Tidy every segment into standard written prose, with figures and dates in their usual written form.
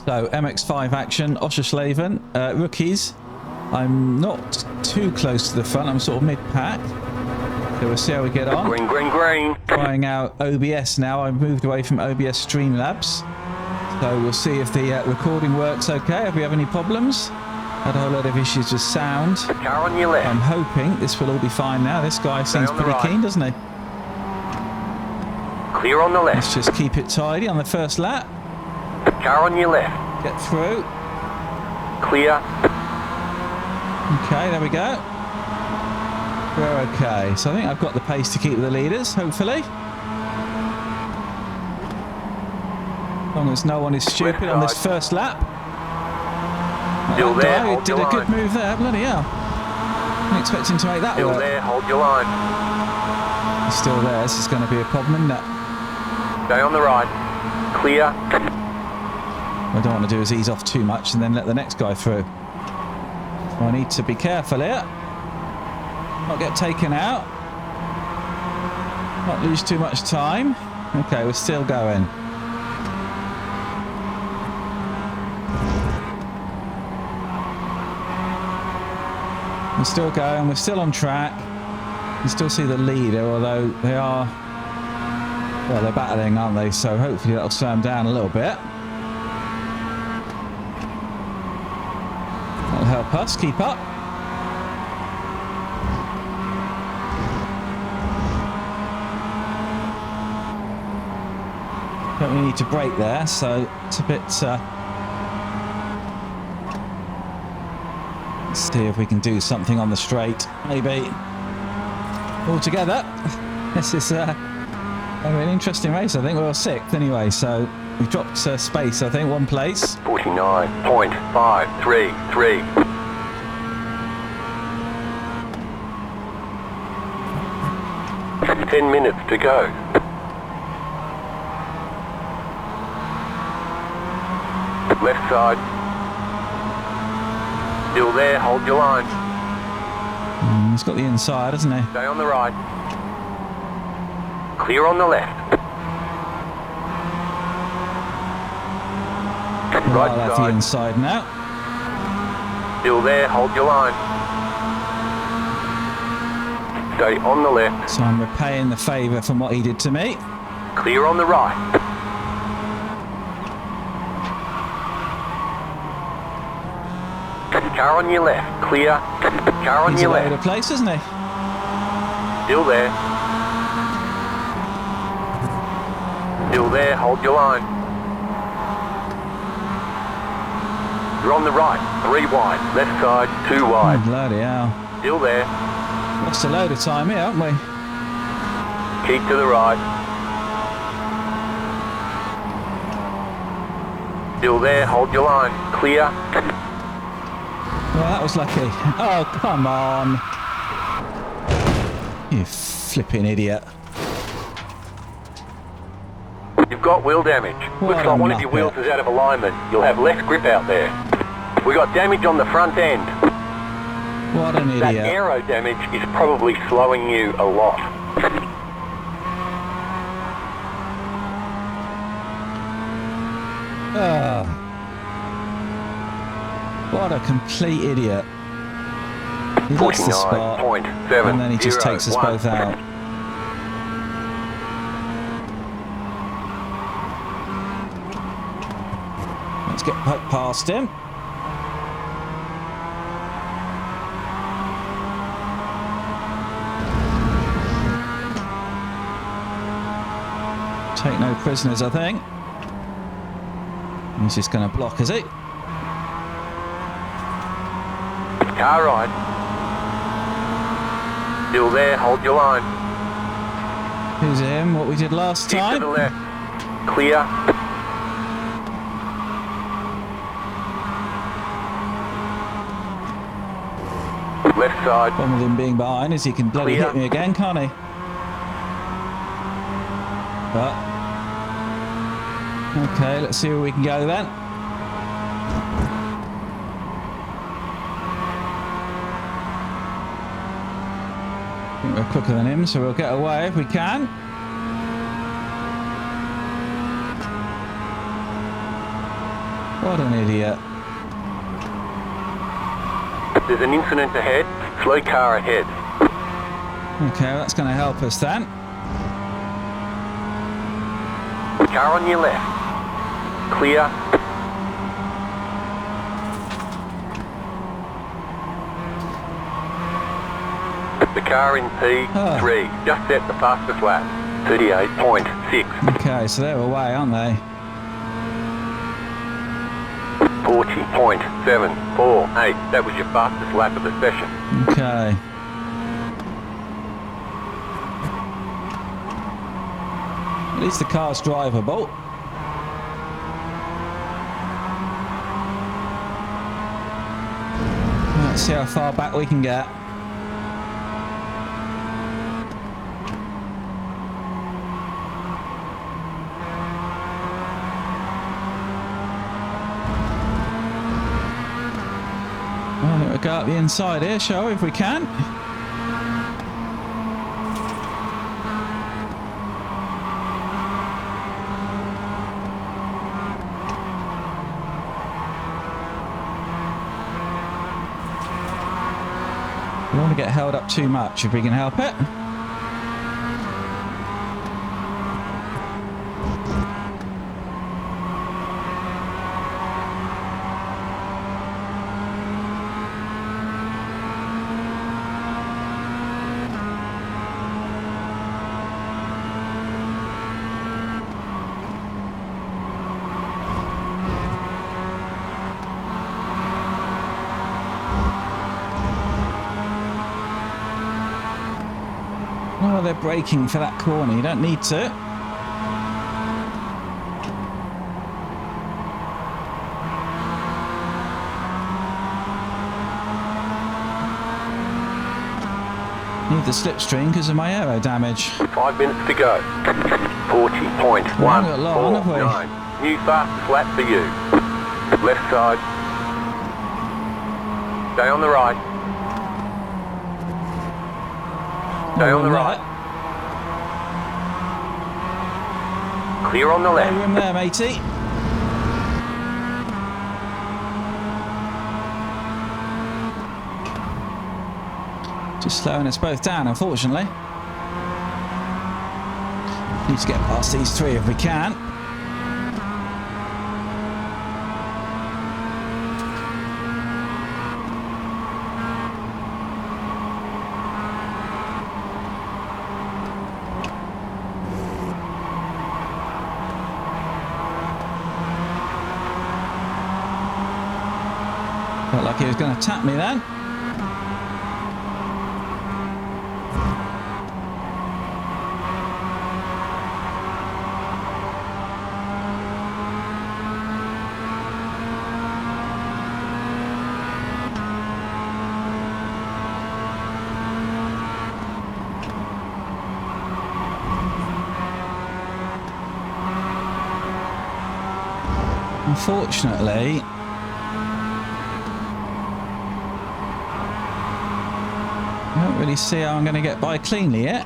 So MX5 action, Oschersleben, rookies. I'm not too close to the front. I'm sort of mid-pack. So we'll see how we get on. Green, green, green. Trying out OBS now. I've moved away from OBS Streamlabs. So we'll see if the recording works okay. If we have any problems. Had a whole lot of issues with sound. Car on your left. I'm hoping this will all be fine now. This guy seems pretty keen, doesn't he? Clear on the left. Let's just keep it tidy on the first lap. Car on your left. Get through. Clear. Okay, there we go. We're okay. So I think I've got the pace to keep the leaders, hopefully. As long as no one is stupid on this first lap. Still there, He hold did your a good line. move there, bloody hell. I'm expecting to make that Still work. there, hold your line. He's still there. This is going to be a problem, isn't it? Stay on the right. Clear. What I don't want to do is ease off too much and then let the next guy through. So I need to be careful here. Not get taken out. Not lose too much time. Okay, we're still going. We're still going. We're still on track. You still see the leader, although they are... Well, they're battling, aren't they? So hopefully that'll slow them down a little bit. That'll help us keep up. Don't really need to brake there, so it's a bit... Let's see if we can do something on the straight, maybe. All together. This is an interesting race. I think we're all sixth anyway, so we've dropped space, I think, one place. 49.533. 10 minutes to go. Left side. Still there, hold your line. He's got the inside, hasn't he? Stay on the right. Clear on the left. Right I'll have the side. inside now. Still there, hold your line. Stay on the left. So I'm repaying the favour from what he did to me. Clear on the right. Car on your left. Clear. Car on He's your all over left. the place, isn't he? Still there. Still there, hold your line. You're on the right. 3 wide. Left side, 2 wide. Bloody hell. Still there. Lost a load of time here, haven't we? Keep to the right. Still there, hold your line. Clear. Well, that was lucky. Oh, come on. You flipping idiot. You've got wheel damage. What Looks a like one of your wheels muppet. is out of alignment. You'll have less grip out there. We got damage on the front end. What an That idiot. aero damage is probably slowing you a lot. Oh. What a complete idiot. He lost the spot, 49.7. and then he just takes us both out. Let's get past him. Take no prisoners, I think. He's just going to block, is he? Car right. Still there, hold your line. Who's him? What we did last Keep to time? the left. Clear. Left side. One with him being behind is he can bloody Clear. hit me again, can't he? But okay, let's see where we can go then. I think we're quicker than him, so we'll get away if we can. What an idiot. There's an incident ahead. Slow car ahead. Okay, well, that's going to help us then. Car on your left. Clear. The car in P3 just set the fastest lap. 38.6. Okay, so they're away, aren't they? 40.748. That was your fastest lap of the session. Okay. At least the car's drivable. Let's see how far back we can get. Well, we'll go up the inside here, shall we, if we can? We don't want to get held up too much if we can help it. Oh, they're braking for that corner. You don't need to. Need the slipstream because of my aero damage. 5 minutes to go. 40.149. New fastest lap for you. Left side. Stay on the right. Stay on the right. Clear on the left. No room there, matey. Just slowing us both down, unfortunately. Need to get past these three if we can. Felt like he was going to tap me then. Unfortunately, I don't really see how I'm going to get by cleanly yet.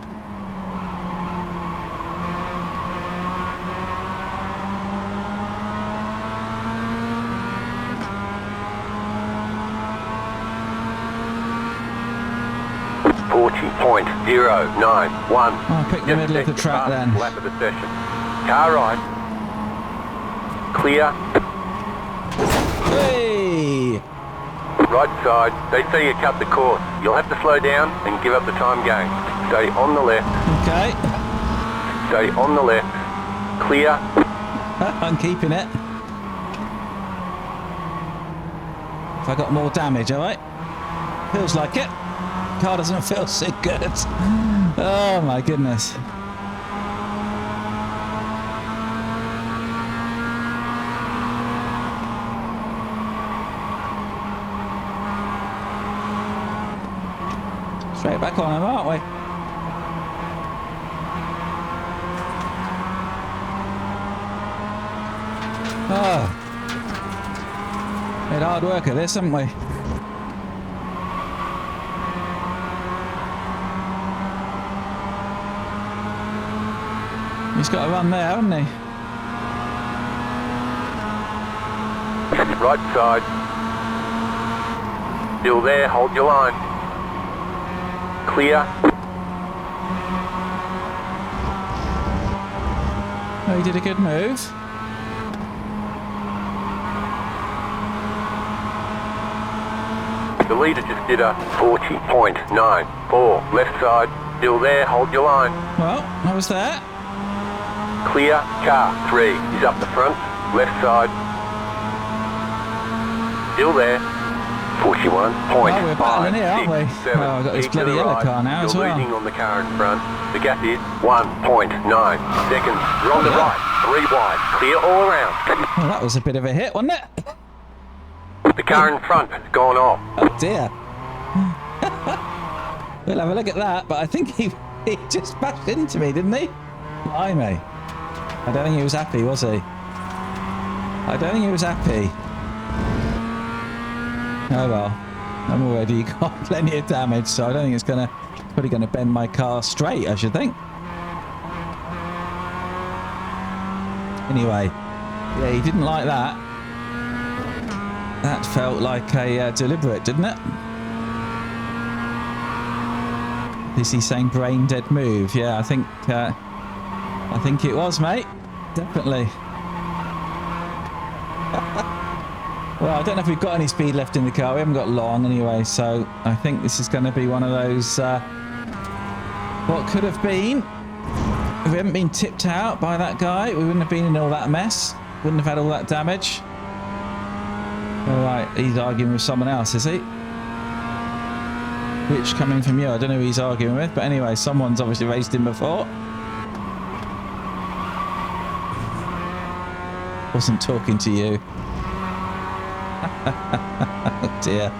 I'll pick the middle of the track then. Lap of the session. Car right. Clear. Hey! Right side. They say you cut the course. You'll have to slow down and give up the time gain. Stay on the left. Okay. Stay on the left. Clear. I'm keeping it. Have I got more damage, alright? Feels like it. Car doesn't feel so good. Oh my goodness. Straight back on him, aren't we? Oh. Made hard work of this, haven't we? He's got to run there, hasn't he? right side. Still there, hold your line. Clear. Oh, he did a good move. The leader just did a 40.94. Left side. Still there, hold your line. Well, I was there. Clear. Car 3 is up the front. Left side. Still there. 41.56. Oh, we're battling here, aren't we? Oh, I've got this bloody yellow car now as well. You're leading on the car in front. The gap is 1.9 seconds. You're on the right. 3 wide. Clear all around. Well, that was a bit of a hit, wasn't it? The car in front has gone off. Oh dear. We'll have a look at that, but I think he just bashed into me, didn't he? Blimey. I don't think he was happy, was he? I don't think he was happy. Oh well. I'm already got plenty of damage, so I don't think it's probably gonna bend my car straight, I should think. Anyway, yeah, he didn't like that. That felt like a deliberate, didn't it? Is he saying brain dead move? Yeah, I think it was, mate. Definitely. Well, I don't know if we've got any speed left in the car. We haven't got long anyway, so I think this is going to be one of those what could have been. If we hadn't been tipped out by that guy, we wouldn't have been in all that mess. Wouldn't have had all that damage. All right, he's arguing with someone else, is he? Which, coming from you, I don't know who he's arguing with, but anyway, someone's obviously raced him before. Wasn't talking to you. Oh dear.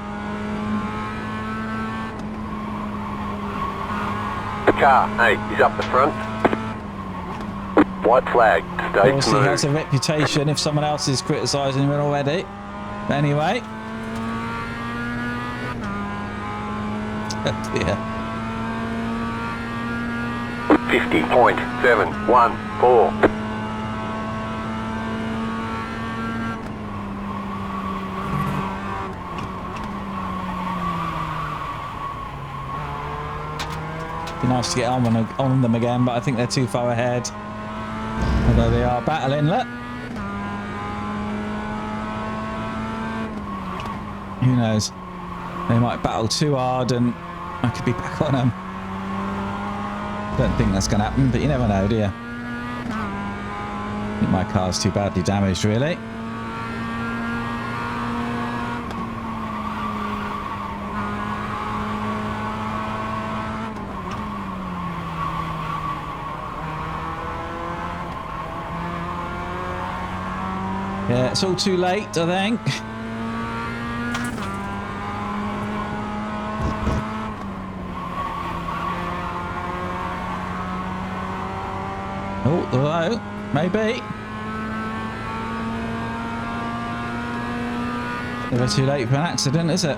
The car 8 is up the front. White flag. Stay Of course, he smooth. has a reputation if someone else is criticising him already. But anyway. Oh dear. 50.714. Be nice to get on them again, but I think they're too far ahead. Although they are battling, look. Who knows? They might battle too hard and I could be back on them. Don't think that's going to happen, but you never know, do you? I think my car's too badly damaged, really. Yeah, it's all too late, I think. Oh, hello. Maybe. Never too late for an accident, is it?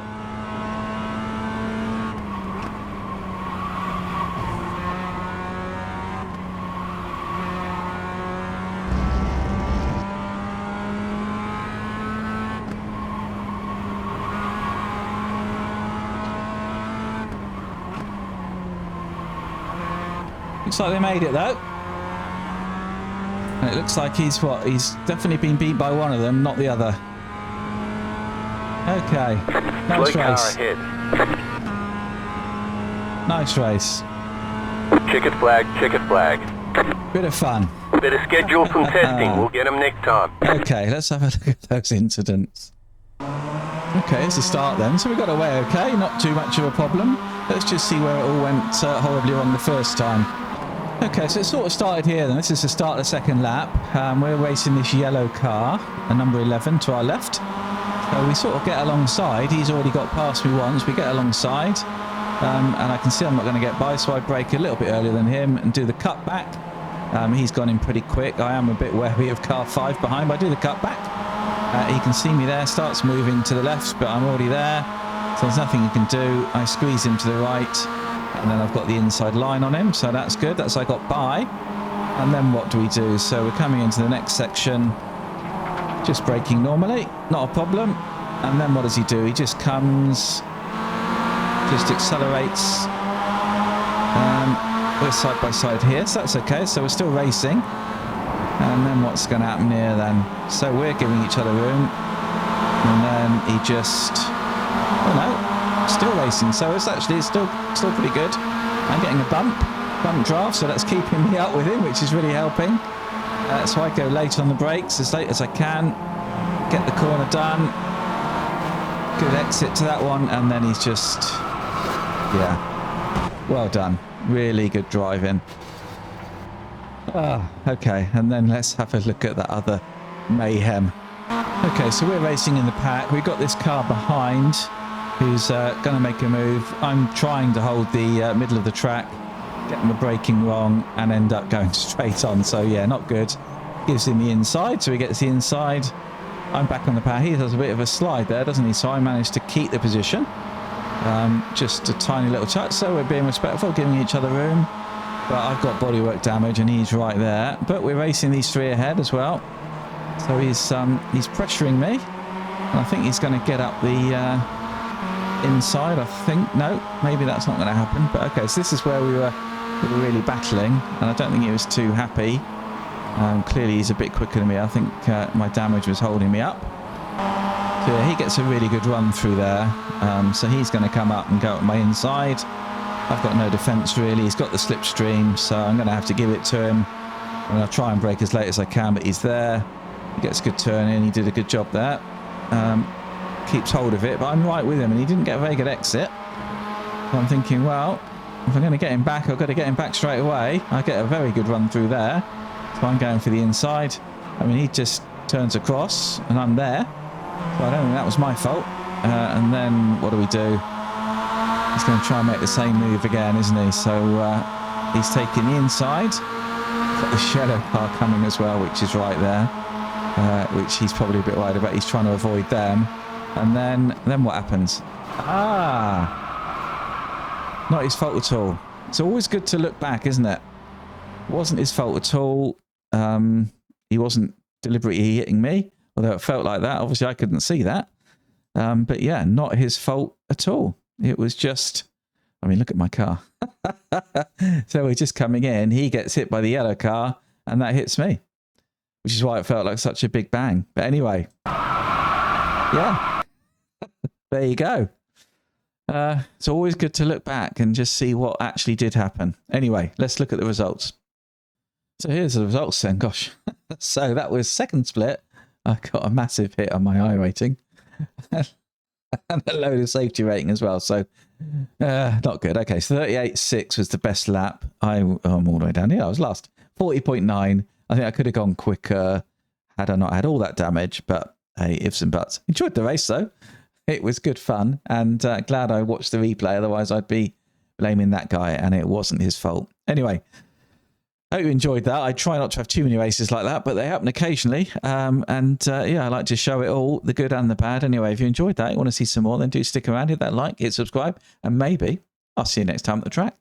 Looks like they made it though. And it looks like he's definitely been beat by one of them, not the other. Okay. Nice race. Nice race. Checkered flag, checkered flag. Bit of fun. Better schedule some testing. We'll get them next time. Okay, let's have a look at those incidents. Okay, it's a start then. So we got away okay, not too much of a problem. Let's just see where it all went horribly wrong the first time. Okay, so it sort of started here then. This is the start of the second lap. We're racing this yellow car, a number 11 to our left. So we sort of get alongside. He's already got past me once. We get alongside. And I can see I'm not going to get by, so I brake a little bit earlier than him and do the cutback. He's gone in pretty quick. I am a bit wary of car 5 behind, but I do the cutback. He can see me there, starts moving to the left, but I'm already there. So there's nothing he can do. I squeeze him to the right. And then I've got the inside line on him, so that's good. That's I got by. And then what do we do? So we're coming into the next section. Just braking normally, not a problem. And then what does he do? He just comes, just accelerates. We're side by side here, so that's okay. So we're still racing. And then what's going to happen here then? So we're giving each other room. And then he just, oh no, still racing. So it's actually still pretty good. I'm getting a bump draft, so that's keeping me up with him, which is really helping. So I go late on the brakes, as late as I can. Get the corner done. Good exit to that one, and then he's just, yeah, well done. Really good driving. Okay, and then let's have a look at that other mayhem. Okay, so we're racing in the pack. We've got this car behind who's going to make a move. I'm trying to hold the middle of the track, getting the braking wrong, and end up going straight on. So yeah, not good. Gives him the inside, so he gets the inside. I'm back on the pack. He does a bit of a slide there, doesn't he? So I managed to keep the position. Just a tiny little touch, so we're being respectful, giving each other room. But I've got bodywork damage and he's right there. But we're racing these three ahead as well. So he's pressuring me. And I think he's going to get up the inside, I think. No, maybe that's not going to happen. But okay, so this is where we were really battling. And I don't think he was too happy. Clearly he's a bit quicker than me. I think my damage was holding me up. So yeah, he gets a really good run through there. So he's going to come up and go at my inside. I've got no defence really. He's got the slipstream, so I'm going to have to give it to him. And I'll try and brake as late as I can, but he's there. He gets a good turn in. He did a good job there. Keeps hold of it, but I'm right with him, and he didn't get a very good exit. So I'm thinking, well, if I'm going to get him back, I've got to get him back straight away. I get a very good run through there. So I'm going for the inside. I mean, he just turns across, and I'm there. So I don't think that was my fault. And then what do we do? He's going to try and make the same move again, isn't he? So he's taking the inside. Got the shadow car coming as well, which is right there. Which he's probably a bit worried about. He's trying to avoid them. And then what happens? Not his fault at all. It's always good to look back, isn't it? It wasn't his fault at all. He wasn't deliberately hitting me, although it felt like that. Obviously, I couldn't see that. But yeah, not his fault at all. It was just, I mean, look at my car. So we're just coming in. He gets hit by the yellow car, and that hits me, which is why it felt like such a big bang. But anyway, yeah, there you go. It's always good to look back and just see what actually did happen. Anyway, let's look at the results. So here's the results then. Gosh, so that was second split. I got a massive hit on my I rating. And a load of safety rating as well, so not good. Okay, so 38.6 was the best lap. I'm all the way down here. I was last. 40.9. I think I could have gone quicker had I not had all that damage, but hey, ifs and buts. Enjoyed the race though. It was good fun, and glad I watched the replay. Otherwise, I'd be blaming that guy, and it wasn't his fault. Anyway, hope you enjoyed that. I try not to have too many races like that, but they happen occasionally. Yeah, I like to show it all, the good and the bad. Anyway, if you enjoyed that, you want to see some more, then do stick around, hit that like, hit subscribe, and maybe I'll see you next time at the track.